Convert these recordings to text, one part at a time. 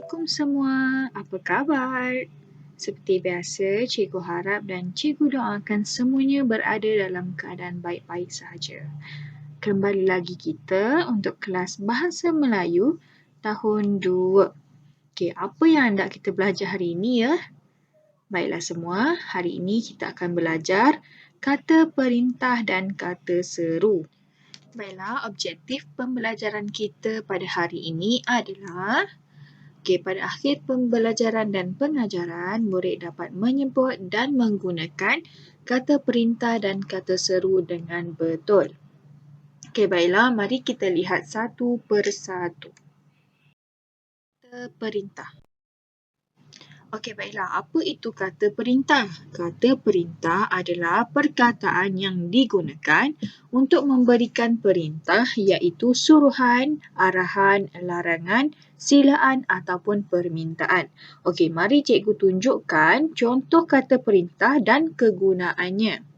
Assalamualaikum semua, apa khabar? Seperti biasa, cikgu harap dan cikgu doakan semuanya berada dalam keadaan baik-baik sahaja. Kembali lagi kita untuk kelas Bahasa Melayu tahun 2. Okey, apa yang hendak kita belajar hari ini ya? Baiklah semua, hari ini kita akan belajar kata perintah dan kata seru. Baiklah, objektif pembelajaran kita pada hari ini adalah pada akhir pembelajaran dan pengajaran, murid dapat menyebut dan menggunakan kata perintah dan kata seru dengan betul. Baiklah, mari kita lihat satu persatu. Kata perintah. Baiklah, apa itu kata perintah? Kata perintah adalah perkataan yang digunakan untuk memberikan perintah iaitu suruhan, arahan, larangan, silaan ataupun permintaan. Mari cikgu tunjukkan contoh kata perintah dan kegunaannya.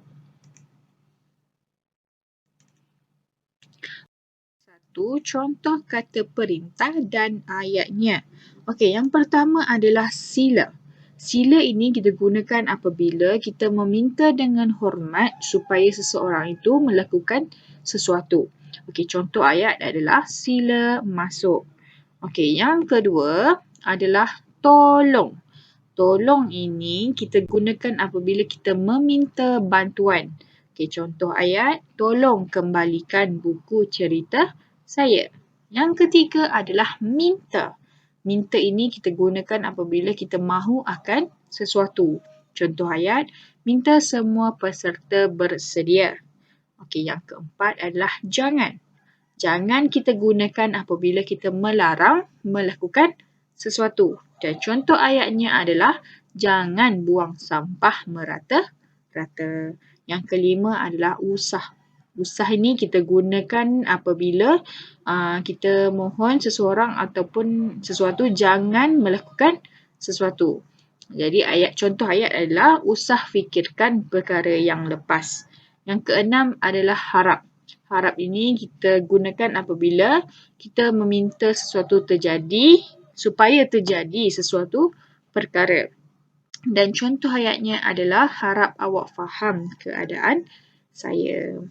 Satu, contoh kata perintah dan ayatnya. Yang pertama adalah sila. Sila ini kita gunakan apabila kita meminta dengan hormat supaya seseorang itu melakukan sesuatu. Contoh ayat adalah sila masuk. Yang kedua adalah tolong. Tolong ini kita gunakan apabila kita meminta bantuan. Contoh ayat, tolong kembalikan buku cerita saya. Yang ketiga adalah minta. Minta ini kita gunakan apabila kita mahu akan sesuatu. Contoh ayat, minta semua peserta bersedia. Yang keempat adalah jangan. Jangan kita gunakan apabila kita melarang melakukan sesuatu. Dan contoh ayatnya adalah jangan buang sampah merata-rata. Yang kelima adalah usah. Usah ini kita gunakan apabila kita mohon seseorang ataupun sesuatu jangan melakukan sesuatu. Jadi contoh ayat adalah usah fikirkan perkara yang lepas. Yang keenam adalah harap. Harap ini kita gunakan apabila kita meminta sesuatu terjadi supaya terjadi sesuatu perkara. Dan contoh ayatnya adalah harap awak faham keadaan saya.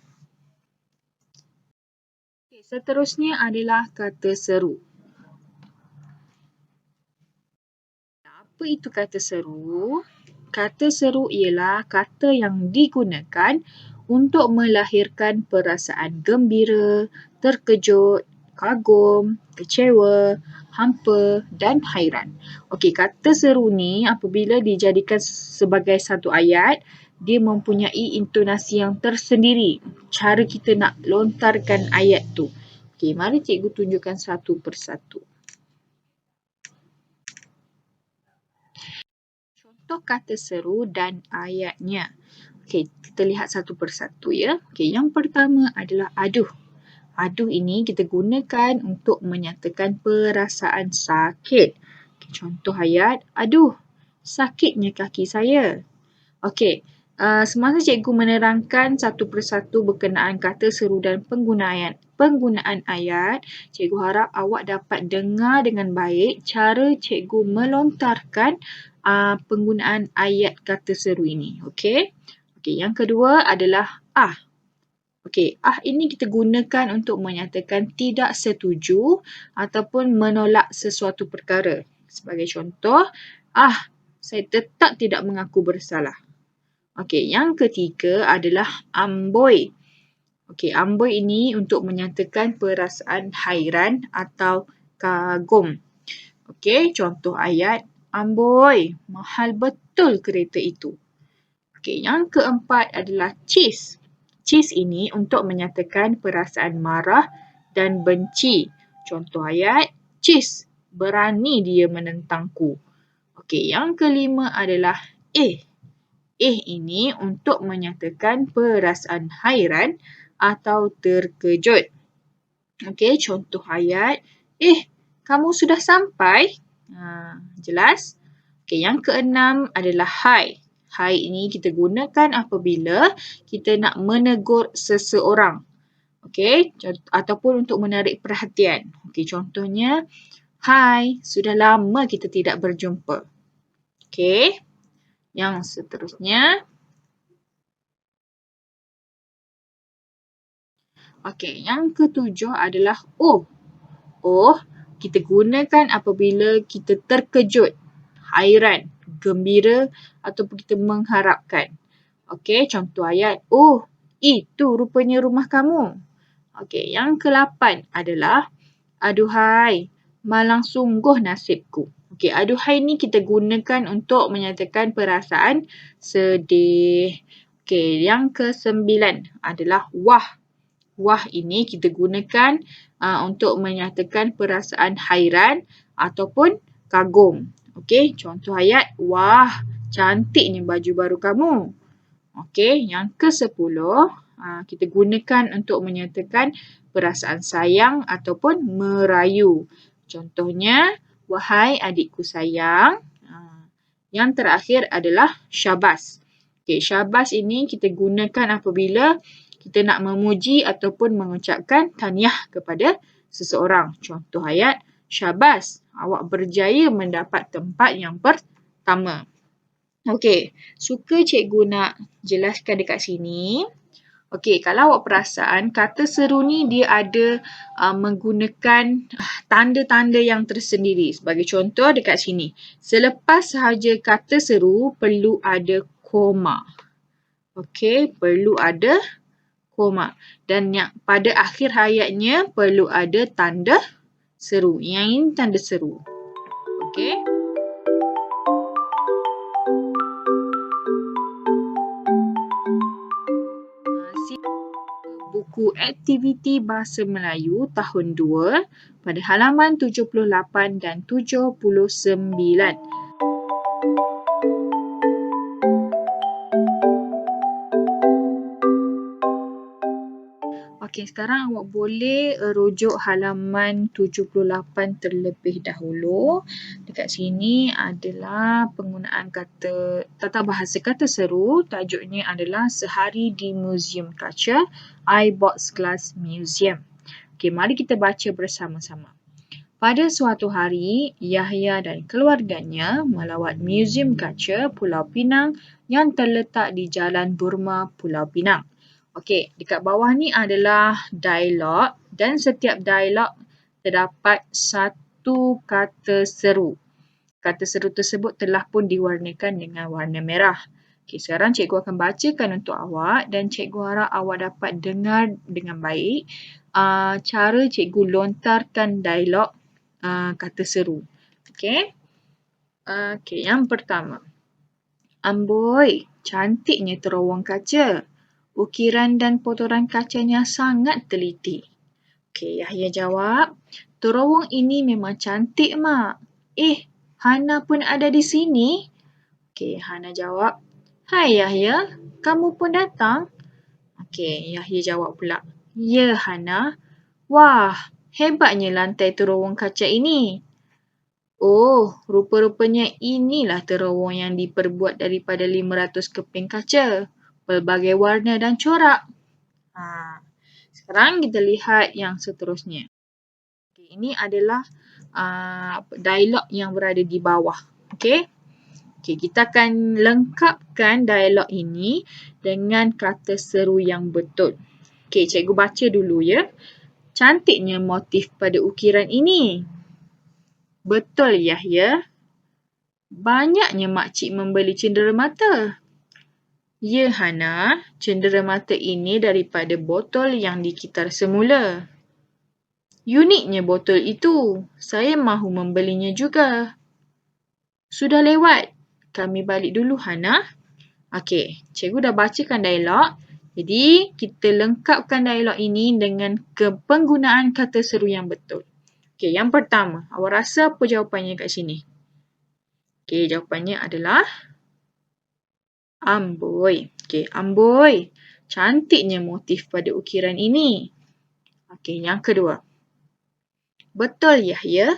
Seterusnya adalah kata seru. Apa itu kata seru? Kata seru ialah kata yang digunakan untuk melahirkan perasaan gembira, terkejut, kagum, kecewa, hampa dan hairan. Kata seru ni apabila dijadikan sebagai satu ayat, dia mempunyai intonasi yang tersendiri. Cara kita nak lontarkan ayat tu. Mari cikgu tunjukkan satu persatu. Contoh kata seru dan ayatnya. Kita lihat satu persatu ya. Yang pertama adalah aduh. Aduh ini kita gunakan untuk menyatakan perasaan sakit. Contoh ayat, aduh, sakitnya kaki saya. Semasa cikgu menerangkan satu persatu berkenaan kata seru dan penggunaan ayat, cikgu harap awak dapat dengar dengan baik cara cikgu melontarkan penggunaan ayat kata seru ini. Yang kedua adalah ah. Ah ini kita gunakan untuk menyatakan tidak setuju ataupun menolak sesuatu perkara. Sebagai contoh, saya tetap tidak mengaku bersalah. Yang ketiga adalah amboi. Amboi ini untuk menyatakan perasaan hairan atau kagum. Contoh ayat, amboi, mahal betul kereta itu. Yang keempat adalah cheese. Cheese ini untuk menyatakan perasaan marah dan benci. Contoh ayat, cheese, berani dia menentangku. Yang kelima adalah ini untuk menyatakan perasaan hairan atau terkejut. Contoh ayat, kamu sudah sampai? Jelas? Yang keenam adalah hai. Hai ini kita gunakan apabila kita nak menegur seseorang. Ataupun untuk menarik perhatian. Contohnya, Hai, sudah lama kita tidak berjumpa. Okey, yang seterusnya. Okey, yang ketujuh adalah oh. Oh, kita gunakan apabila kita terkejut, hairan, gembira ataupun kita mengharapkan. Okey, contoh ayat. Oh, itu rupanya rumah kamu. Okey, yang ke-8 adalah aduhai, malang sungguh nasibku. Okey, aduhai ni kita gunakan untuk menyatakan perasaan sedih. Okey, yang ke-9 adalah wah. Wah ini kita gunakan untuk menyatakan perasaan hairan ataupun kagum. Okey, contoh ayat, wah cantiknya baju baru kamu. Okey, yang ke-10 kita gunakan untuk menyatakan perasaan sayang ataupun merayu. Contohnya, wahai adikku sayang. Yang terakhir adalah syabas. Okey, syabas ini kita gunakan apabila kita nak memuji ataupun mengucapkan tahniah kepada seseorang. Contoh ayat, syabas, awak berjaya mendapat tempat yang pertama. Okey, suka cikgu nak jelaskan dekat sini. Okey, kalau awak perasan, kata seru ni dia ada menggunakan tanda-tanda yang tersendiri. Sebagai contoh dekat sini. Selepas sahaja kata seru, perlu ada koma. Okey, perlu ada koma. Dan yang pada akhir ayatnya perlu ada tanda seru. Yang ini tanda seru. Okey. Buku aktiviti Bahasa Melayu tahun 2 pada halaman 78 dan 79. Okey, sekarang awak boleh rujuk halaman 78 terlebih dahulu. Dekat sini adalah penggunaan kata tata bahasa kata seru. Tajuknya adalah Sehari di Muzium Kaca, iBox Class Museum. Okey, mari kita baca bersama-sama. Pada suatu hari, Yahya dan keluarganya melawat Muzium Kaca Pulau Pinang yang terletak di Jalan Burma, Pulau Pinang. Okey, dekat bawah ni adalah dialog dan setiap dialog terdapat satu kata seru. Kata seru tersebut telah pun diwarnakan dengan warna merah. Okey, sekarang cikgu akan bacakan untuk awak dan cikgu harap awak dapat dengar dengan baik cara cikgu lontarkan dialog kata seru. Okey. Okey, yang pertama. Amboi, cantiknya terowong kaca. Ukiran dan potoran kacanya sangat teliti. Okey, Yahya jawab, terowong ini memang cantik, Mak. Hana pun ada di sini. Okey, Hana jawab, hai Yahya, kamu pun datang? Okey, Yahya jawab pula, ya Hana. Wah, hebatnya lantai terowong kaca ini. Oh, rupa-rupanya inilah terowong yang diperbuat daripada 500 keping kaca. Pelbagai warna dan corak. Sekarang kita lihat yang seterusnya. Okay, ini adalah dialog yang berada di bawah. Okey. Okey, kita akan lengkapkan dialog ini dengan kata seru yang betul. Okey, cikgu baca dulu ya. Cantiknya motif pada ukiran ini. Betul Yahya. Banyaknya makcik membeli cenderamata. Ya Hana, cenderamata ini daripada botol yang dikitar semula. Uniknya botol itu. Saya mahu membelinya juga. Sudah lewat. Kami balik dulu Hana. Okey, cikgu dah bacakan dialog. Jadi, kita lengkapkan dialog ini dengan penggunaan kata seru yang betul. Okey, yang pertama. Awak rasa apa jawapannya kat sini? Okey, jawapannya adalah amboi. Okey, amboi. Cantiknya motif pada ukiran ini. Okey, yang kedua. Betul Yahya.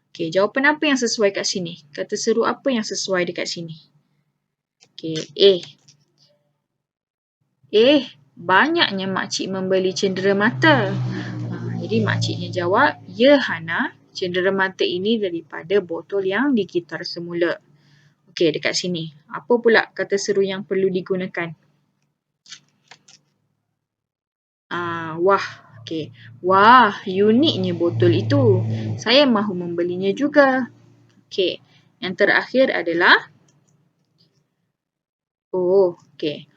Okey, jawapan apa yang sesuai kat sini? Kata seru apa yang sesuai dekat sini? Okey, banyaknya makcik membeli cenderamata. Jadi makciknya jawab, ya Hana, cenderamata ini daripada botol yang digitar semula. Okey, dekat sini. Apa pula kata seru yang perlu digunakan? Wah. Okey. Wah, uniknya botol itu. Saya mahu membelinya juga. Okey. Yang terakhir adalah okey.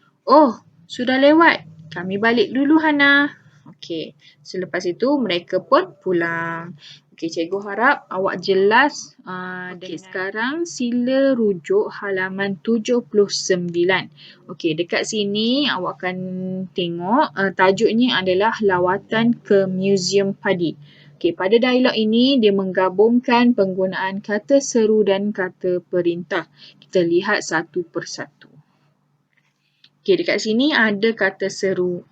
Sudah lewat. Kami balik dulu, Hana. Okey. Selepas itu mereka pun pulang. Okey, cikgu harap awak jelas. Okey, sekarang sila rujuk halaman 79. Okey, dekat sini awak akan tengok tajuknya adalah lawatan ke Muzium Padi. Okey, pada dialog ini dia menggabungkan penggunaan kata seru dan kata perintah. Kita lihat satu persatu. Okey, dekat sini ada kata seru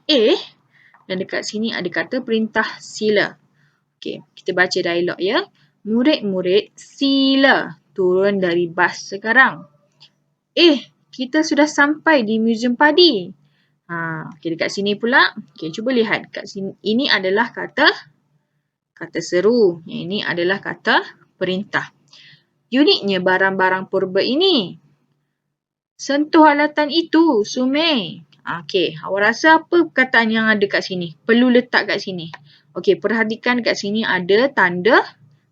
dan dekat sini ada kata perintah sila. Okey, kita baca dialog ya. Murid-murid sila turun dari bas sekarang. Kita sudah sampai di Muzium Padi. Okey, dekat sini pula. Okey, cuba lihat. Kat sini, ini adalah kata seru. Yang ini adalah kata perintah. Uniknya barang-barang purba ini. Sentuh alatan itu, Sumei. Okey, awak rasa apa perkataan yang ada kat sini? Perlu letak kat sini. Okey, perhatikan kat sini ada tanda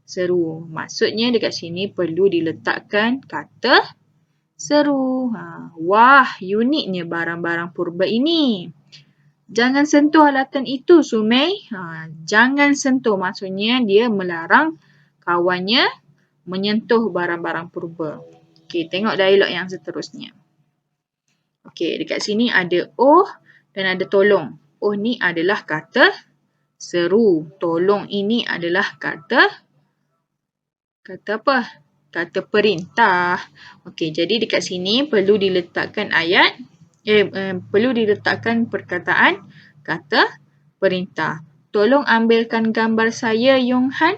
seru. Maksudnya dekat sini perlu diletakkan kata seru. Wah, uniknya barang-barang purba ini. Jangan sentuh alatan itu, Sumei. Jangan sentuh. Maksudnya dia melarang kawannya menyentuh barang-barang purba. Okey, tengok dialog yang seterusnya. Okey, dekat sini ada dan ada tolong. Ni adalah kata seru. Tolong ini adalah kata apa? Kata perintah. Okey, jadi dekat sini perlu diletakkan perlu diletakkan perkataan kata perintah. Tolong ambilkan gambar saya, Yong Han.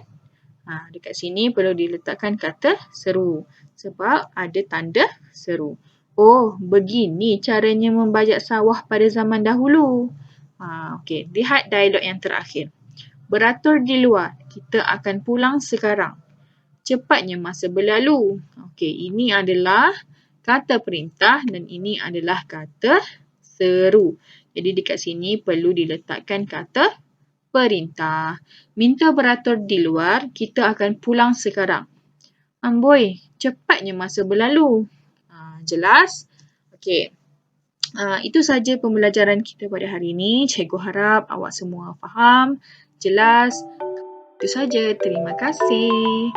Dekat sini perlu diletakkan kata seru sebab ada tanda seru. Begini caranya membajak sawah pada zaman dahulu. Okey, lihat dialog yang terakhir. Beratur di luar, kita akan pulang sekarang. Cepatnya masa berlalu. Okey, ini adalah kata perintah dan ini adalah kata seru. Jadi dekat sini perlu diletakkan kata perintah. Minta beratur di luar, kita akan pulang sekarang. Amboi, cepatnya masa berlalu. Jelas? Okey. Itu saja pembelajaran kita pada hari ini. Cikgu harap awak semua faham, jelas. Itu saja. Terima kasih.